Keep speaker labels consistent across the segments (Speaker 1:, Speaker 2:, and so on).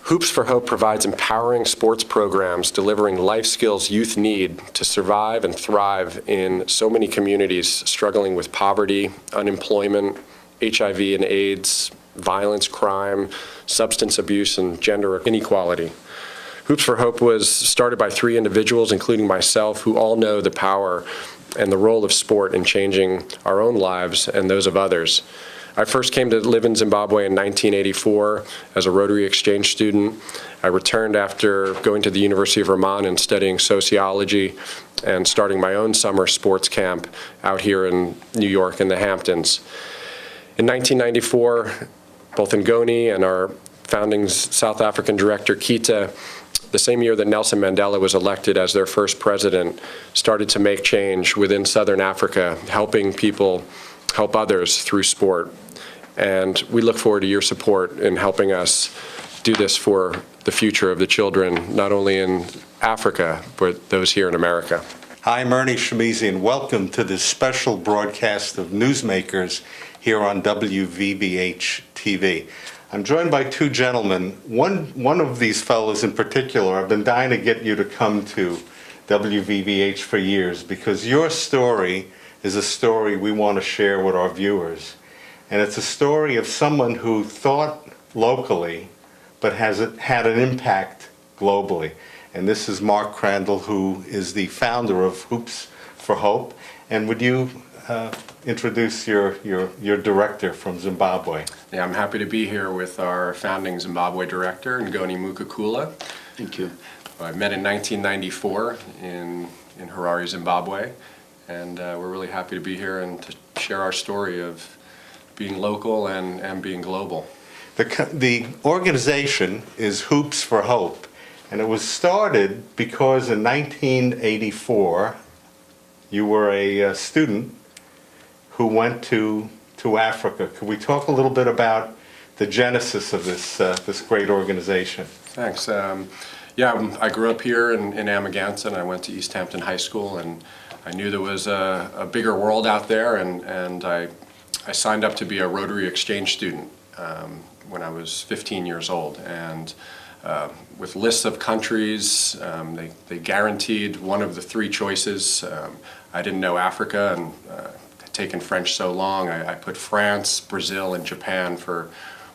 Speaker 1: Hoops for Hope provides empowering sports programs delivering life skills youth need to survive and thrive in so many communities struggling with poverty, unemployment, HIV and AIDS, violence, crime, substance abuse, and gender inequality. Hoops for Hope was started by 3 individuals, including myself, who all know the power and the role of sport in changing our own lives and those of others. I first came to live in Zimbabwe in 1984 as a Rotary Exchange student. I returned after going to the University of Vermont and studying sociology and starting my own summer sports camp out here in New York in the Hamptons. In 1994, both Ngoni and our founding South African director, Kita, the same year that Nelson Mandela was elected as their first president, started to make change within Southern Africa, helping people help others through sport. And we look forward to your support in helping us do this for the future of the children, not only in Africa, but those here in America.
Speaker 2: Hi, I'm Ernie Shimizi, and welcome to this special broadcast of Newsmakers here on WVVH-TV. I'm joined by 2 gentlemen. One of these fellows in particular, I've been dying to get you to come to WVVH for years, because your story is a story we want to share with our viewers. And it's a story of someone who thought locally, but has had an impact globally. And this is Mark Crandall, who is the founder of Hoops for Hope. And would you introduce your director from Zimbabwe?
Speaker 1: Yeah, I'm happy to be here with our founding Zimbabwe director, Ngoni Partson.
Speaker 3: Thank you.
Speaker 1: I met in 1994 in Harare, Zimbabwe, and we're really happy to be here and to share our story of being local and being global.
Speaker 2: The organization is Hoops for Hope, and it was started because in 1984 you were a student who went to Africa. Could we talk a little bit about the genesis of this great organization?
Speaker 1: Thanks. Yeah, I grew up here in Amagansett. I went to Easthampton High School, and I knew there was a bigger world out there, and I signed up to be a Rotary Exchange student when I was 15 years old. And with lists of countries, they guaranteed one of the 3 choices. I didn't know Africa, and taken French so long, I put France, Brazil, and Japan for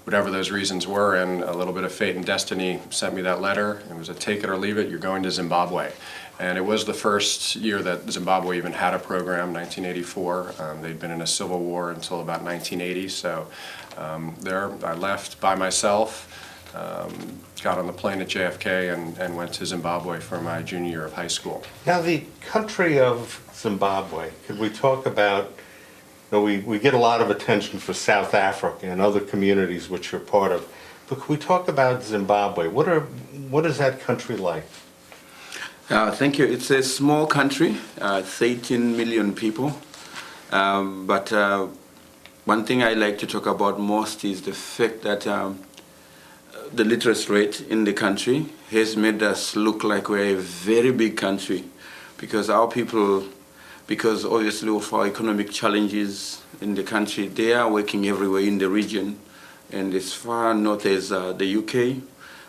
Speaker 1: whatever those reasons were, and a little bit of fate and destiny sent me that letter. It was a take it or leave it, you're going to Zimbabwe. And it was the first year that Zimbabwe even had a program, 1984. They'd been in a civil war until about 1980, so there I left by myself, got on the plane at JFK and went to Zimbabwe for my junior year of high school.
Speaker 2: Now, the country of Zimbabwe, could we talk about, we get a lot of attention for South Africa and other communities which you're part of, but could we talk about Zimbabwe? What is that country like?
Speaker 3: Thank you. It's a small country, 13 million people, but one thing I like to talk about most is the fact that the literacy rate in the country has made us look like we're a very big country, because our people, because obviously of our economic challenges in the country, they are working everywhere in the region, and as far north as the UK,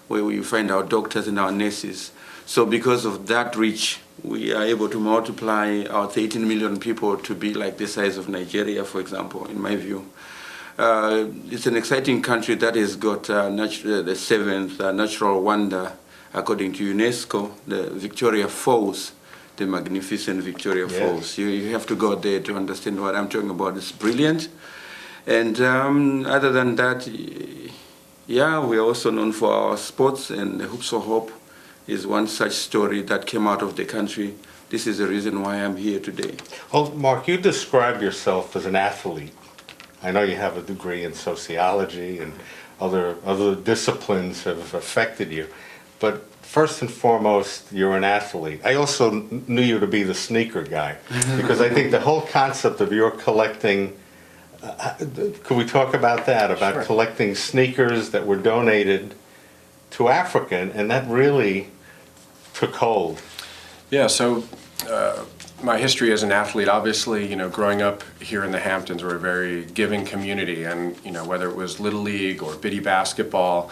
Speaker 3: where we find our doctors and our nurses. So because of that reach, we are able to multiply our 13 million people to be like the size of Nigeria, for example, in my view. It's an exciting country that has got the 7th natural wonder, according to UNESCO, the Victoria Falls, the magnificent Victoria Falls. You have to go there to understand what I'm talking about. It's brilliant. And other than that, yeah, we're also known for our sports, and Hoops for Hope is one such story that came out of the country. This is the reason why I'm here today.
Speaker 2: Well, Mark, you describe yourself as an athlete. I know you have a degree in sociology and other disciplines have affected you, but first and foremost, you're an athlete. I also knew you to be the sneaker guy, because I think the whole concept of your collecting, could we talk about that, about
Speaker 1: Sure.
Speaker 2: collecting sneakers that were donated to Africa, and that really took hold?
Speaker 1: Yeah, so my history as an athlete, obviously, growing up here in the Hamptons, we're a very giving community, and, whether it was Little League or biddy basketball,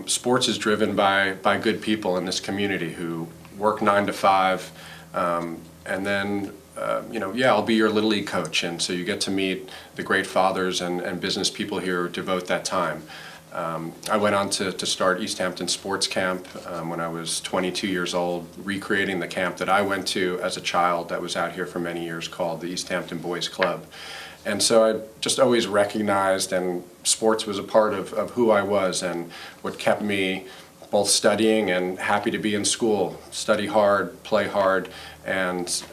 Speaker 1: sports is driven by good people in this community who work 9 to 5, and then, I'll be your Little League coach, and so you get to meet the great fathers and business people here who devote that time. I went on to start Easthampton Sports Camp when I was 22 years old, recreating the camp that I went to as a child that was out here for many years called the Easthampton Boys Club. And so I just always recognized, and sports was a part of who I was and what kept me both studying and happy to be in school, study hard, play hard, and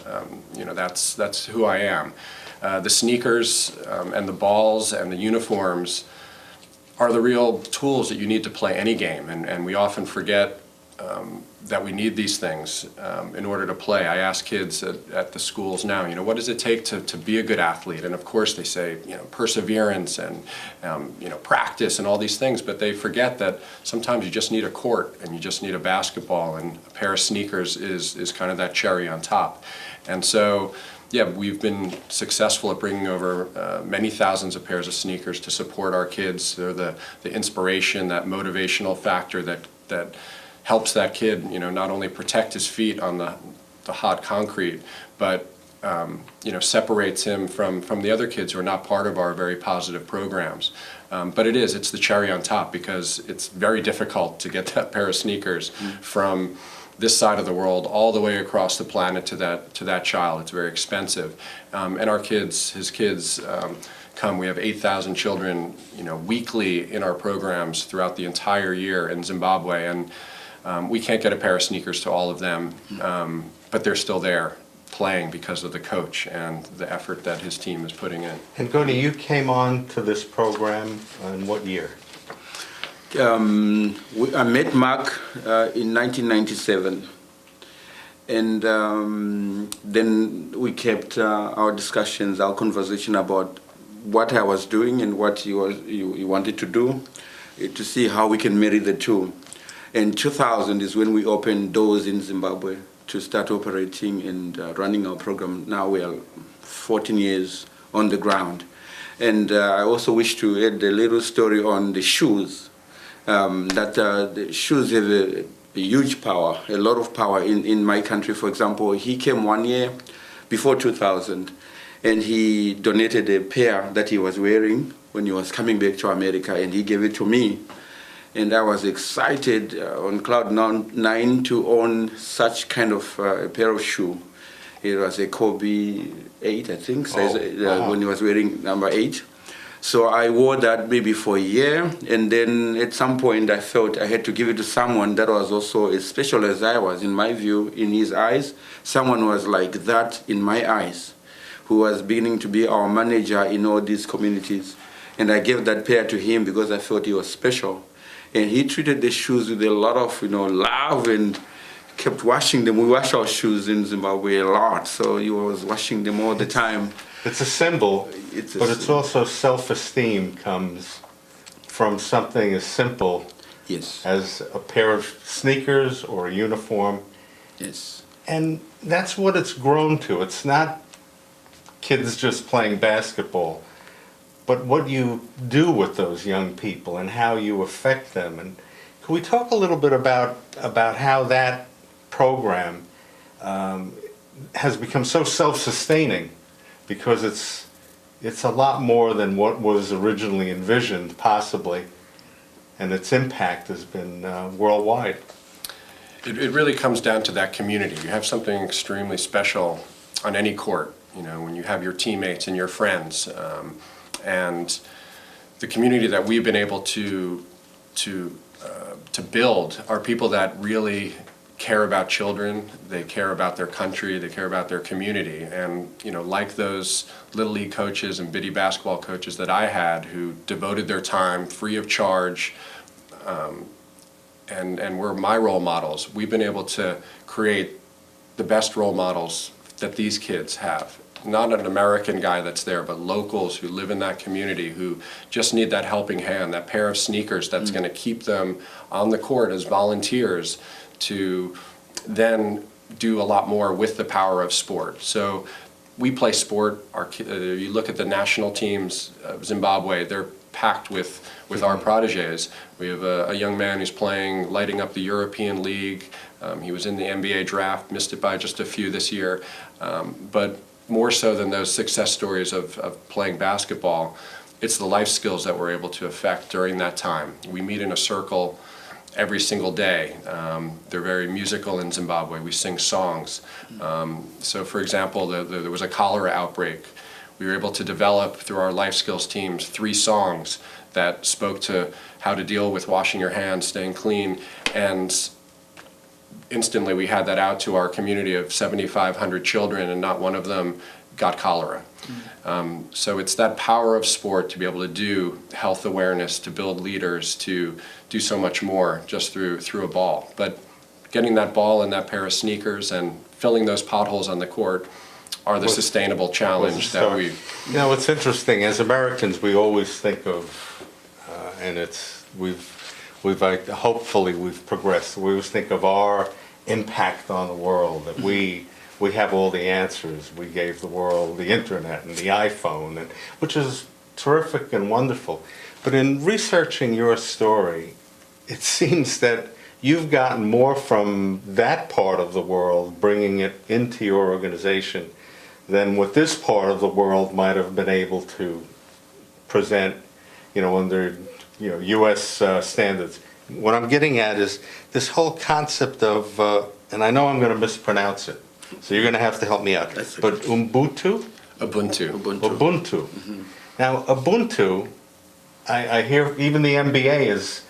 Speaker 1: that's who I am. The sneakers and the balls and the uniforms are the real tools that you need to play any game, and we often forget that we need these things in order to play. I ask kids at the schools now, what does it take to be a good athlete? And of course they say, perseverance and, practice and all these things, but they forget that sometimes you just need a court and you just need a basketball, and a pair of sneakers is kind of that cherry on top. And so, yeah, we've been successful at bringing over many thousands of pairs of sneakers to support our kids. They're the inspiration, that motivational factor that helps that kid, not only protect his feet on the hot concrete, but separates him from the other kids who are not part of our very positive programs. But it's the cherry on top, because it's very difficult to get that pair of sneakers from this side of the world all the way across the planet to that child. It's very expensive. And our kids, his kids, come. We have 8,000 children, weekly in our programs throughout the entire year in Zimbabwe, and we can't get a pair of sneakers to all of them, but they're still there playing because of the coach and the effort that his team is putting in.
Speaker 2: And Ngoni, you came on to this program in what year?
Speaker 3: I met Mark in 1997, and then we kept our discussions, our conversation about what I was doing and what he wanted to do, to see how we can marry the two. And 2000 is when we opened doors in Zimbabwe to start operating and running our program. Now we are 14 years on the ground. And I also wish to add a little story on the shoes. The shoes have a huge power, a lot of power in my country. For example, he came 1 year before 2000, and he donated a pair that he was wearing when he was coming back to America, and he gave it to me. And I was excited on cloud 9 to own such kind of a pair of shoe. It was a Kobe 8, I think, wow. When he was wearing number 8. So I wore that maybe for a year, and then at some point I felt I had to give it to someone that was also as special as I was, in my view, in his eyes. Someone was like that in my eyes, who was beginning to be our manager in all these communities. And I gave that pair to him because I felt he was special. And he treated the shoes with a lot of, love, and kept washing them. We wash our shoes in Zimbabwe a lot, so he was washing them all the time.
Speaker 2: It's a symbol, but it's also self-esteem comes from something as simple as a pair of sneakers or a uniform.
Speaker 3: Yes.
Speaker 2: And that's what it's grown to. It's not kids just playing basketball, but what you do with those young people and how you affect them. And can we talk a little bit about how that program has become so self-sustaining? Because it's a lot more than what was originally envisioned, possibly, and its impact has been worldwide.
Speaker 1: It really comes down to that community. You have something extremely special on any court, when you have your teammates and your friends, and the community that we've been able to build are people that really care about children, they care about their country, they care about their community. And like those Little League coaches and biddy basketball coaches that I had, who devoted their time free of charge, and were my role models, we've been able to create the best role models that these kids have. Not an American guy that's there, but locals who live in that community who just need that helping hand, that pair of sneakers that's going to keep them on the court as volunteers, to then do a lot more with the power of sport. So we play sport. You look at the national teams of Zimbabwe, they're packed with our protégés. We have a young man who's playing, lighting up the European League. He was in the NBA draft, missed it by just a few this year. But more so than those success stories of playing basketball, it's the life skills that we're able to affect during that time. We meet in a circle every single day. They're very musical in Zimbabwe. We sing songs. So for example, there was a cholera outbreak. We were able to develop through our life skills teams 3 songs that spoke to how to deal with washing your hands, staying clean, and instantly we had that out to our community of 7,500 children, and not one of them got cholera. So it's that power of sport to be able to do health awareness, to build leaders, to do so much more just through a ball. But getting that ball in that pair of sneakers and filling those potholes on the court are the sustainable challenge that we...
Speaker 2: You know, it's interesting. As Americans, we always think of, and hopefully we've progressed. We always think of our impact on the world, that we have all the answers. We gave the world the internet and the iPhone, which is terrific and wonderful. But in researching your story, it seems that you've gotten more from that part of the world, bringing it into your organization, than what this part of the world might have been able to present, under, U.S. standards. What I'm getting at is this whole concept of, and I know I'm going to mispronounce it, so you're going to have to help me out. But Ubuntu?
Speaker 1: Ubuntu.
Speaker 2: Ubuntu. Mm-hmm. Now, Ubuntu, I hear even the NBA is,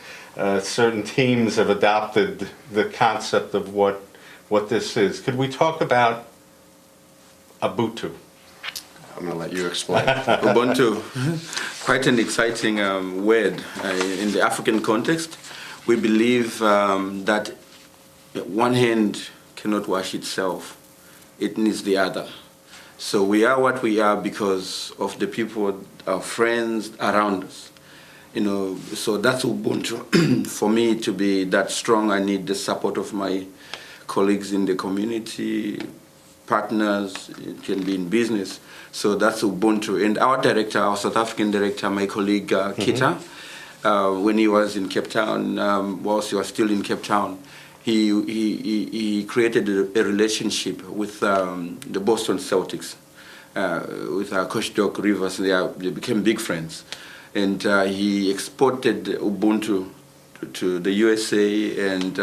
Speaker 2: certain teams have adopted the concept of what this is. Could we talk about Ubuntu?
Speaker 1: I'm going to let you explain.
Speaker 3: Ubuntu, quite an exciting word. In the African context, we believe that one hand cannot wash itself. It needs the other. So we are what we are because of the people, our friends around us. So that's Ubuntu. For me to be that strong, I need the support of my colleagues in the community, partners, it can be in business. So that's Ubuntu. And our director, our South African director, my colleague Kita, when he was in Cape Town, whilst he was still in Cape Town, he created a relationship with the Boston Celtics, with Coach Doc Rivers. They became big friends. And he exported Ubuntu to the USA, and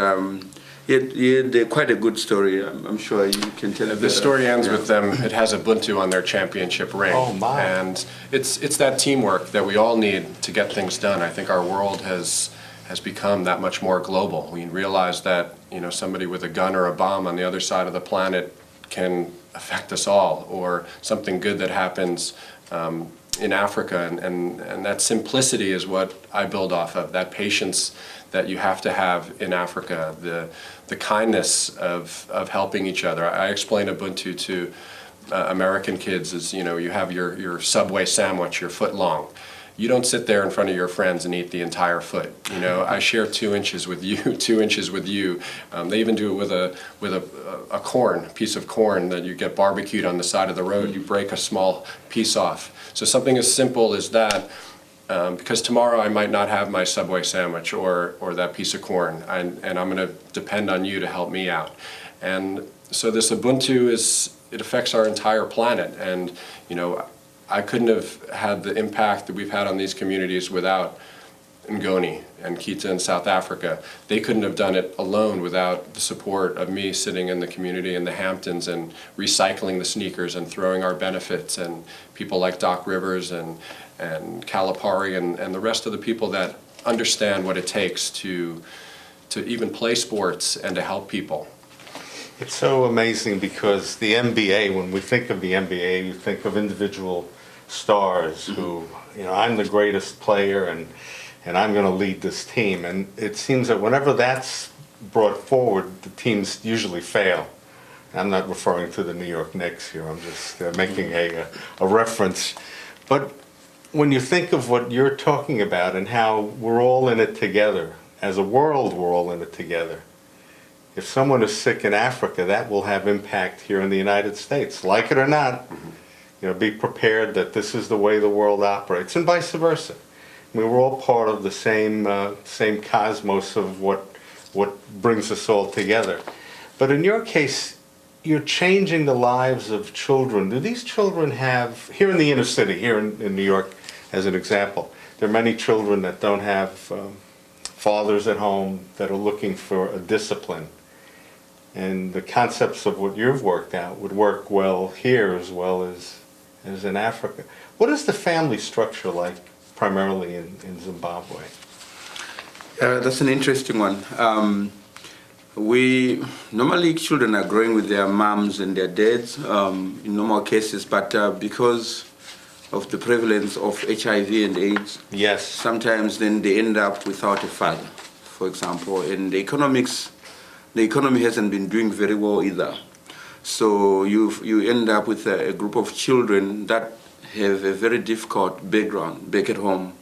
Speaker 3: he had quite a good story. I'm sure you can tell it.
Speaker 1: The story ends with them. It has Ubuntu on their championship ring.
Speaker 2: Oh my!
Speaker 1: And it's that teamwork that we all need to get things done. I think our world has become that much more global. We realize that somebody with a gun or a bomb on the other side of the planet can affect us all, or something good that happens in Africa, and that simplicity is what I build off of. That patience that you have to have in Africa, the kindness of helping each other. I explain Ubuntu to American kids as you have your Subway sandwich, your foot long. You don't sit there in front of your friends and eat the entire foot. I share 2 inches with you, 2 inches with you. They even do it with a piece of corn that you get barbecued on the side of the road. You break a small piece off. So something as simple as that, because tomorrow I might not have my Subway sandwich or that piece of corn, and I'm going to depend on you to help me out. And so this Ubuntu it affects our entire planet, and I couldn't have had the impact that we've had on these communities without Ngoni and Kita in South Africa. They couldn't have done it alone without the support of me sitting in the community in the Hamptons and recycling the sneakers and throwing our benefits, and people like Doc Rivers and Kalapari and the rest of the people that understand what it takes to even play sports and to help people.
Speaker 2: It's so amazing because the NBA, when we think of the NBA, you think of individual stars who, I'm the greatest player and I'm going to lead this team. And it seems that whenever that's brought forward, the teams usually fail. I'm not referring to the New York Knicks here. I'm just making a reference. But when you think of what you're talking about and how we're all in it together, as a world we're all in it together, if someone is sick in Africa, that will have impact here in the United States. Like it or not, be prepared that this is the way the world operates, and vice versa. I mean, we're all part of the same cosmos of what brings us all together. But in your case, you're changing the lives of children. Do these children have, here in the inner city, here in New York as an example, there are many children that don't have fathers at home that are looking for a discipline. And the concepts of what you've worked out would work well here as well as in Africa. What is the family structure like primarily in Zimbabwe?
Speaker 3: That's an interesting one. Normally children are growing with their moms and their dads in normal cases, but because of the prevalence of HIV and AIDS,
Speaker 2: yes,
Speaker 3: sometimes then they end up without a father, for example, and the economy hasn't been doing very well either. So you end up with a group of children that have a very difficult background back at home.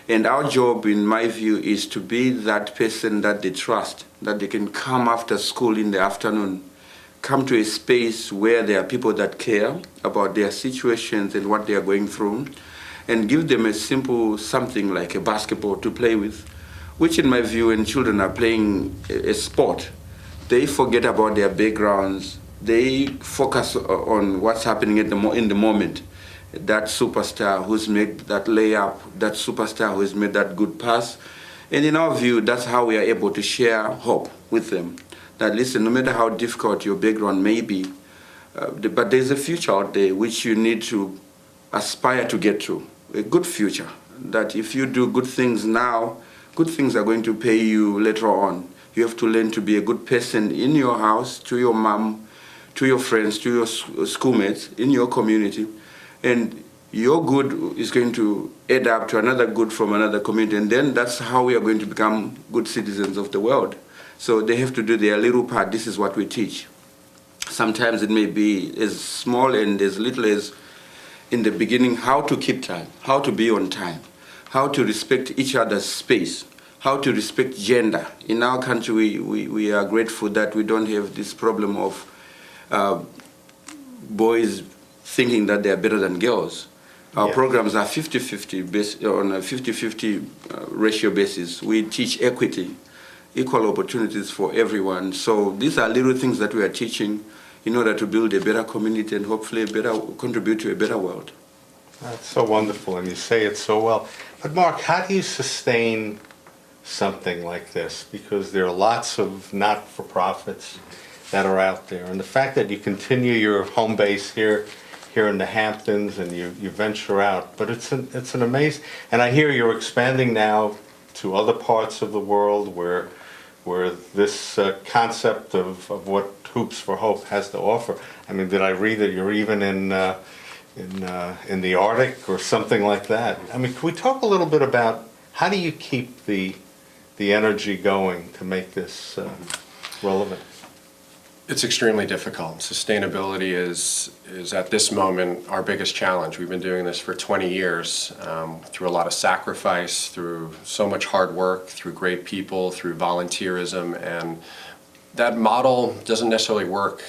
Speaker 3: And our job, in my view, is to be that person that they trust, that they can come after school in the afternoon, come to a space where there are people that care about their situations and what they are going through, and give them a simple something like a basketball to play with, which in my view, when children are playing a sport, they forget about their backgrounds, they focus on what's happening in the moment. That superstar who's made that layup, that superstar who's made that good pass. And in our view, that's how we are able to share hope with them. That listen, no matter how difficult your background may be, but there's a future out there which you need to aspire to get to, a good future. That if you do good things now, good things are going to pay you later on. You have to learn to be a good person in your house, to your mom, to your friends, to your schoolmates, in your community. And your good is going to add up to another good from another community. And then that's how we are going to become good citizens of the world. So they have to do their little part. This is what we teach. Sometimes it may be as small and as little as in the beginning, how to keep time, how to be on time, how to respect each other's space, how to respect gender. In our country, we are grateful that we don't have this problem of boys thinking that they are better than girls. Our programs are 50-50, on a 50-50 ratio basis. We teach equity, equal opportunities for everyone. So these are little things that we are teaching in order to build a better community and hopefully contribute to a better world.
Speaker 2: That's so wonderful, and you say it so well. But Mark, how do you sustain something like this? Because there are lots of not-for-profits that are out there. And the fact that you continue your home base here in the Hamptons and you venture out, but it's an amazing, and I hear you're expanding now to other parts of the world where this concept of what Hoops for Hope has to offer. I mean, did I read that you're even in the Arctic or something like that? I mean, can we talk a little bit about how do you keep the energy going to make this relevant?
Speaker 1: It's extremely difficult. Sustainability is at this moment our biggest challenge. We've been doing this for 20 years through a lot of sacrifice, through so much hard work, through great people, through volunteerism, and that model doesn't necessarily work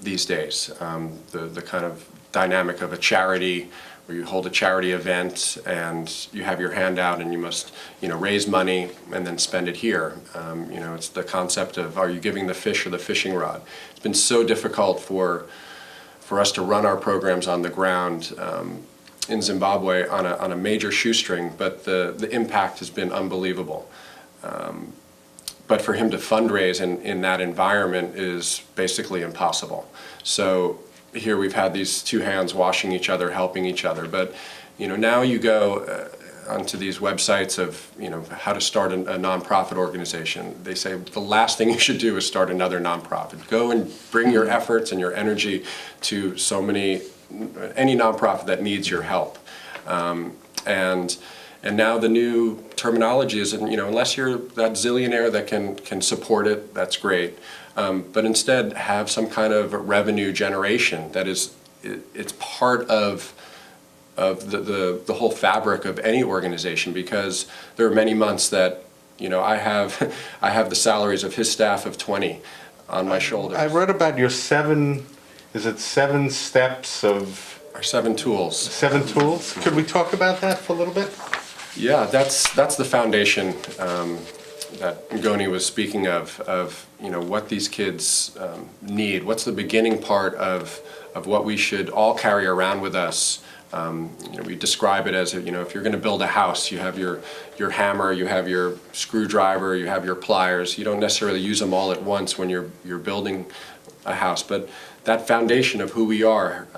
Speaker 1: these days. The kind of dynamic of a charity where you hold a charity event and you have your hand out and you must, raise money and then spend it here. It's the concept of, are you giving the fish or the fishing rod? It's been so difficult for us to run our programs on the ground in Zimbabwe on a major shoestring, but the impact has been unbelievable. But for him to fundraise in that environment is basically impossible. So here we've had these two hands washing each other, helping each other. But now you go onto these websites of how to start a nonprofit organization. They say the last thing you should do is start another nonprofit. Go and bring your efforts and your energy to any nonprofit that needs your help. And now the new terminology is, unless you're that zillionaire that can support it, that's great. But instead have some kind of revenue generation that it's part of the whole fabric of any organization, because there are many months that I have the salaries of his staff of 20. on my shoulders.
Speaker 2: I read about your seven steps of...
Speaker 1: Our 7 tools.
Speaker 2: 7 tools? Could we talk about that for a little bit?
Speaker 1: Yeah, that's the foundation that Ngoni was speaking of what these kids need. What's the beginning part of what we should all carry around with us? We describe it as, if you're going to build a house, you have your hammer, you have your screwdriver, you have your pliers. You don't necessarily use them all at once when you're building a house, but that foundation of who we are,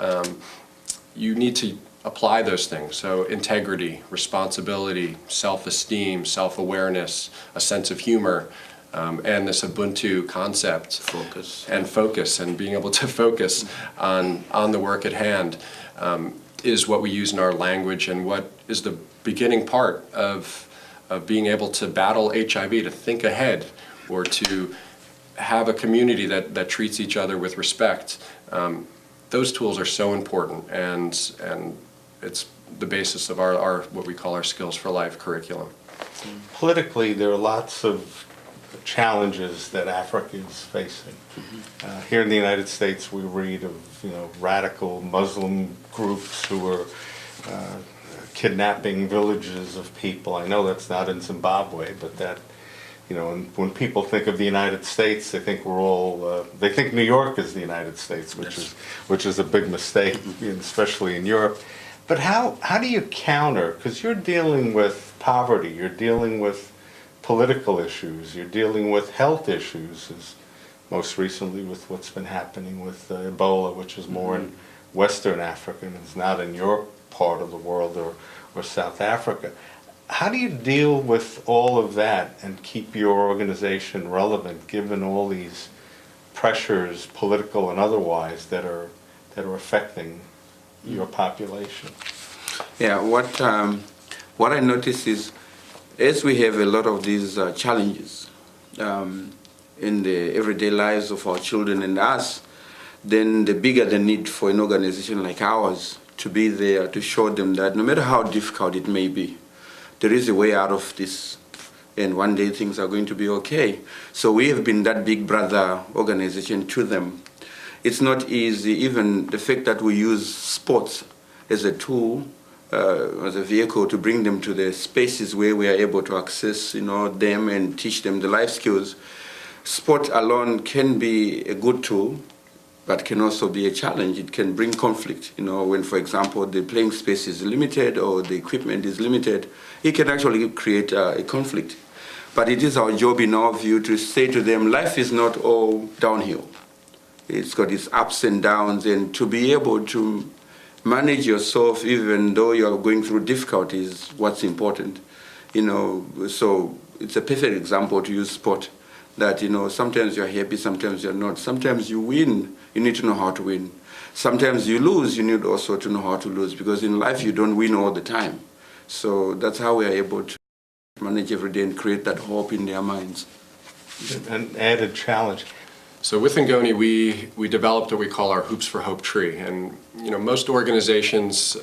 Speaker 1: you need to apply those things. So integrity, responsibility, self-esteem, self-awareness, a sense of humor, and this Ubuntu concept. Focus, and being able to focus on the work at hand is what we use in our language, and what is the beginning part of being able to battle HIV, to think ahead, or to have a community that treats each other with respect. Those tools are so important, and it's the basis of our what we call our Skills for Life curriculum.
Speaker 2: Politically, there are lots of challenges that Africa is facing. Here in the United States, we read of radical Muslim groups who are kidnapping villages of people. I know that's not in Zimbabwe, but that and when people think of the United States, they think they think New York is the United States, which is a big mistake, especially in Europe. But how do you counter? Because you're dealing with poverty, you're dealing with political issues, you're dealing with health issues, as most recently with what's been happening with Ebola, which is more in Western Africa and is not in your part of the world or South Africa. How do you deal with all of that and keep your organization relevant, given all these pressures, political and otherwise, that are affecting your population?
Speaker 3: Yeah, what I notice is, as we have a lot of these challenges in the everyday lives of our children and us, then the bigger the need for an organization like ours to be there to show them that no matter how difficult it may be, there is a way out of this, and one day things are going to be okay. So we have been that big brother organization to them. It's not easy, even the fact that we use sports as a tool, as a vehicle to bring them to the spaces where we are able to access them and teach them the life skills. Sport alone can be a good tool, but can also be a challenge. It can bring conflict. When, for example, the playing space is limited or the equipment is limited, it can actually create a conflict. But it is our job, in our view, to say to them, life is not all downhill. It's got its ups and downs, and to be able to manage yourself even though you're going through difficulties, what's important. So it's a perfect example to use sport. That, sometimes you're happy, sometimes you're not. Sometimes you win, you need to know how to win. Sometimes you lose, you need also to know how to lose, because in life you don't win all the time. So that's how we are able to manage every day and create that hope in their minds.
Speaker 2: An added challenge.
Speaker 1: So with Ngoni, we developed what we call our Hoops for Hope tree. And most organizations,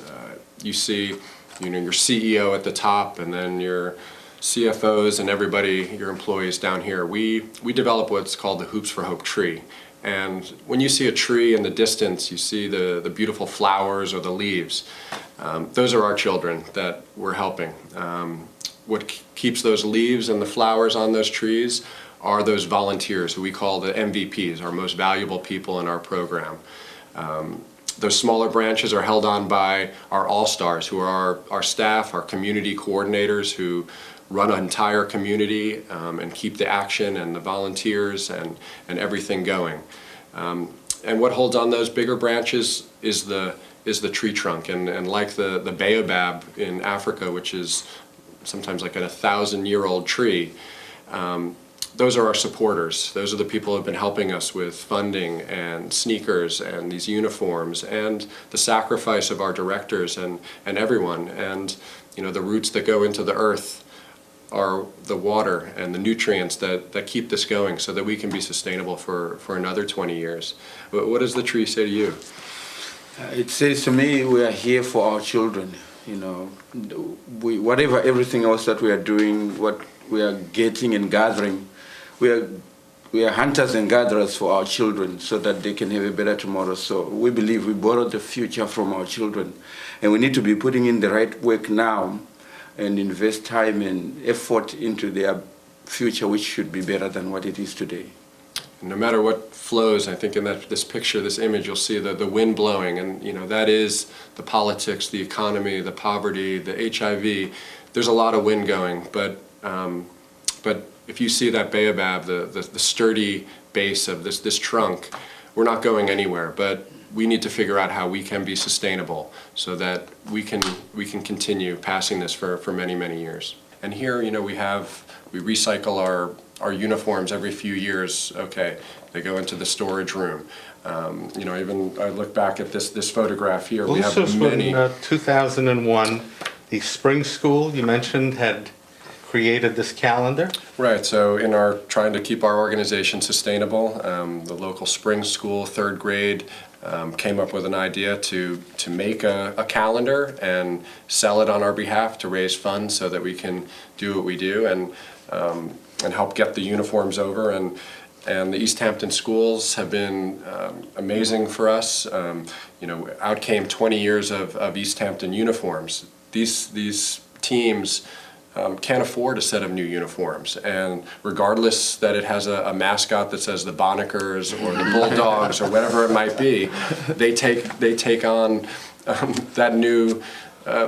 Speaker 1: you see your CEO at the top, and then your CFOs and everybody, your employees down here. We develop what's called the Hoops for Hope tree. And when you see a tree in the distance, you see the beautiful flowers or the leaves. Those are our children that we're helping. What keeps those leaves and the flowers on those trees are those volunteers who we call the MVPs, our most valuable people in our program. Those smaller branches are held on by our all-stars, who are our staff, our community coordinators, who run an entire community and keep the action and the volunteers and everything going. And what holds on those bigger branches is the tree trunk. And like the baobab in Africa, which is sometimes like a 1,000-year-old tree, those are our supporters. Those are the people who have been helping us with funding and sneakers and these uniforms and the sacrifice of our directors and everyone. And the roots that go into the earth are the water and the nutrients that keep this going so that we can be sustainable for another 20 years. What does the tree say to you?
Speaker 3: It says to me, we are here for our children. Everything else that we are doing, what we are getting and gathering, we are we are hunters and gatherers for our children so that they can have a better tomorrow. So we believe we borrow the future from our children, and we need to be putting in the right work now and invest time and effort into their future, which should be better than what it is today.
Speaker 1: No matter what flows, I think in this picture, this image, you'll see the wind blowing, and that is the politics, the economy, the poverty, the HIV. There's a lot of wind going, but if you see that baobab, the sturdy base of this trunk, we're not going anywhere. But we need to figure out how we can be sustainable so that we can continue passing this for many, many years. And here, we recycle our uniforms every few years. Okay, they go into the storage room. Even I look back at this photograph here.
Speaker 2: Well,
Speaker 1: we
Speaker 2: this
Speaker 1: have
Speaker 2: was
Speaker 1: many.
Speaker 2: when 2001, the spring school you mentioned had created this calendar.
Speaker 1: Right, so in our trying to keep our organization sustainable, the local spring school, 3rd grade, came up with an idea to make a calendar and sell it on our behalf to raise funds so that we can do what we do and help get the uniforms over. And the Easthampton schools have been amazing for us. Out came 20 years of Easthampton uniforms. These teams can't afford a set of new uniforms, and regardless that it has a mascot that says the Bonnickers or the Bulldogs or whatever it might be, they take on that new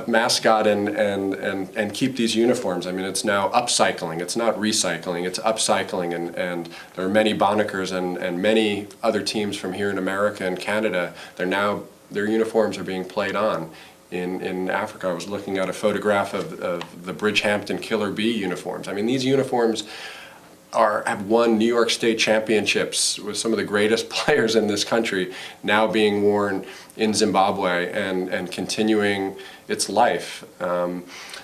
Speaker 1: mascot and keep these uniforms. I mean, it's now upcycling. It's not recycling. It's upcycling, and there are many Bonnickers and many other teams from here in America and Canada. Their uniforms are being played on. In Africa, I was looking at a photograph of the Bridgehampton Killer Bee uniforms. I mean, these uniforms have won New York State championships with some of the greatest players in this country, now being worn in Zimbabwe and continuing its life.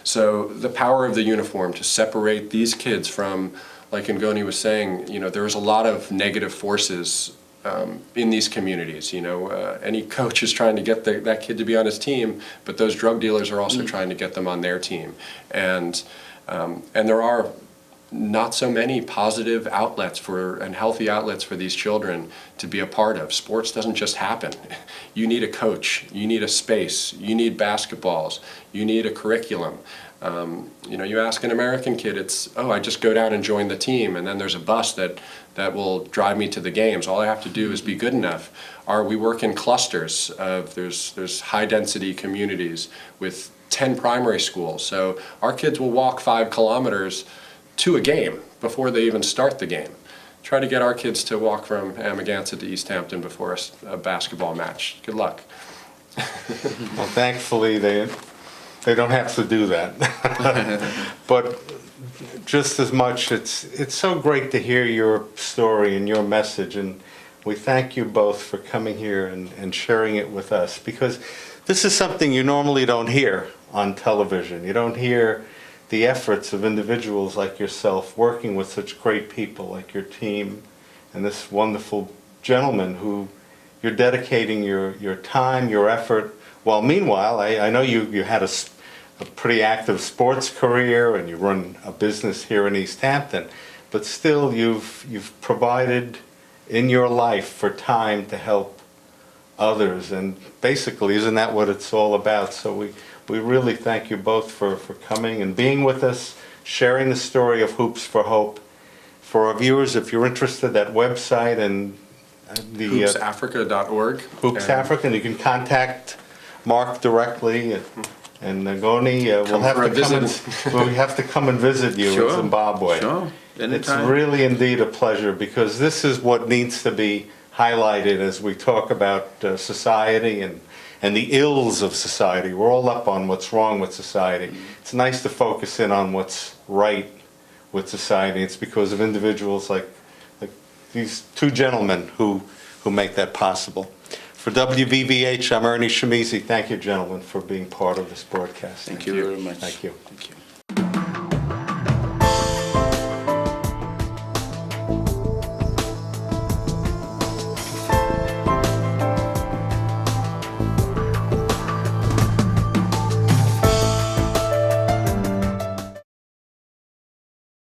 Speaker 1: So the power of the uniform to separate these kids from, like Ngoni was saying, there's a lot of negative forces in these communities. Any coach is trying to get that kid to be on his team, but those drug dealers are also trying to get them on their team. And there are not so many positive outlets and healthy outlets for these children to be a part of. Sports doesn't just happen. You need a coach, you need a space, you need basketballs, you need a curriculum. You ask an American kid, it's, I just go down and join the team, and then there's a bus that will drive me to the games. All I have to do is be good enough. We work in clusters of, there's high density communities with 10 primary schools. So our kids will walk 5 kilometers to a game before they even start the game. Try to get our kids to walk from Amagansett to Easthampton before a basketball match. Good luck.
Speaker 2: Well, thankfully, they don't have to do that. But just as much, it's so great to hear your story and your message, and we thank you both for coming here and sharing it with us, because this is something you normally don't hear on television. You don't hear the efforts of individuals like yourself working with such great people like your team and this wonderful gentleman who you're dedicating your time, your effort, while meanwhile, I know you had a pretty active sports career and you run a business here in Easthampton, but still you've provided in your life for time to help others, and basically isn't that what it's all about? So we really thank you both for coming and being with us, sharing the story of Hoops for Hope. For our viewers, if you're interested, that website and the
Speaker 1: hoopsafrica.org.
Speaker 2: Hoops Africa, and you can contact Mark directly. And Ngoni, we'll have to come and visit you in Zimbabwe.
Speaker 3: Sure, anytime.
Speaker 2: It's really indeed a pleasure, because this is what needs to be highlighted as we talk about society and the ills of society. We're all up on what's wrong with society. It's nice to focus in on what's right with society. It's because of individuals like these two gentlemen who make that possible. For WVVH, I'm Ernie Shimizi. Thank you, gentlemen, for being part of this broadcast.
Speaker 3: Thank you very much.
Speaker 2: Thank you.
Speaker 3: Thank you.